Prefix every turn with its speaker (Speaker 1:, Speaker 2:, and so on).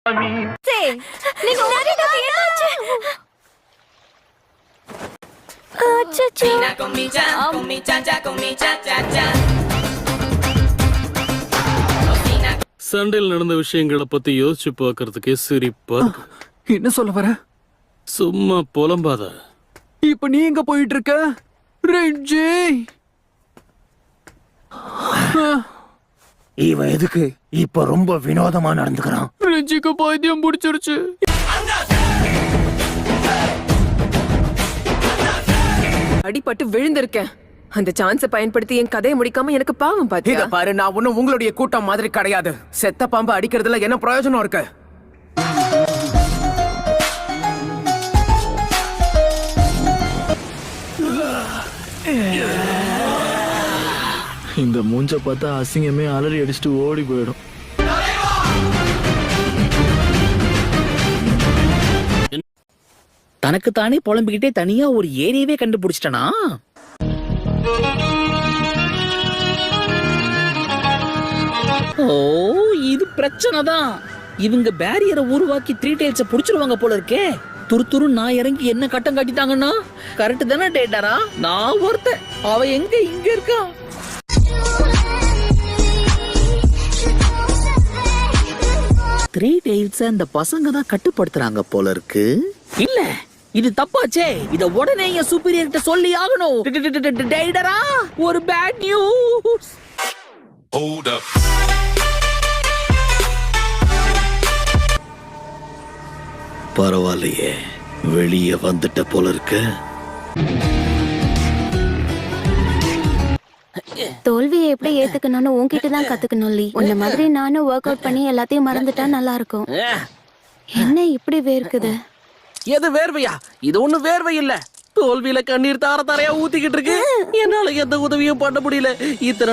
Speaker 1: சண்டையில் நடந்த விஷயங்களை பத்தி யோசிச்சு பார்க்கறதுக்கே சிரிப்பா இருக்கு.
Speaker 2: என்ன சொல்ல வர?
Speaker 1: சும்மா புலம்பாத.
Speaker 2: இப்ப நீ எங்க போயிட்டு இருக்க ரெஞ்சி?
Speaker 3: இவன் எதுக்கு இப்ப ரொம்ப வினோதமா நடந்துக்கிறான்?
Speaker 2: ரெஞ்சிக்கு பைத்தியம் பிடிச்சிருச்சு.
Speaker 4: அடிபட்டு விழுந்திருக்கேன். அந்த சான்ஸை பயன்படுத்தி என் கதையை முடிக்காம எனக்கு பாவம் பாத்தியா?
Speaker 5: இத பாரு, நான் ஒண்ணும் உங்களுடைய கூட்டம் மாதிரி கிடையாது. செத்த பாம்பு அடிக்கிறதுல என்ன பிரயோஜனம் இருக்கு?
Speaker 6: இந்த மூஞ்ச பார்த்தா அசிங்கமே அலறி அடிச்சுட்டு ஓடி போயிடும்.
Speaker 7: தனக்கு தானே புலம்பிக்கிட்டே தனியா ஒரு ஏரியவே கண்டுபிடிச்சிட்டனா? ஓ, இது பிரச்சனை தான். இவங்க பேரியரை உருவாக்கி 3 டைல்ஸ புடிச்சிருவாங்க போல இருக்கே. துரு நான் இறங்கி என்ன கட்டம் காட்டிட்டாங்கன்னா கரெக்ட் தானே டேட்டாரா? நான் ஒருத்தன், அவ எங்க இங்க இருக்கா? த்ரீ டைல்ஸ் அந்த பசங்க தான் கட்டுப்படுத்துறாங்க போல இருக்கு. இல்ல, இது தப்பாச்சே. இத உடனே என் சூப்பீரியர் கிட்ட சொல்லி ஆகணும். டேடரா, ஒரு பேட் நியூஸ்.
Speaker 3: பரவாயில்லையே, வெளியே வந்துட்ட போல இருக்கு.
Speaker 8: தோல்வியை எப்படி ஏத்துக்கணும்னு உன்கிட்ட தான் கத்துக்கணும் லீ. உன்ன மாதிரி நானும் ஒர்க் அவுட் பண்ணி எல்லாத்தையும் மறந்துட்டா நல்லா இருக்கும். என்ன இப்படி வேர்க்குது?
Speaker 7: எது வேர்வையா? இது ஒண்ணு வேர்வை இல்ல. தோல்வியில கண்ணீர் தார தாரையா ஊத்திக்கிட்டு இருக்கு. என்னால எந்த உதவியும் பண்ண முடியல. இத்தனை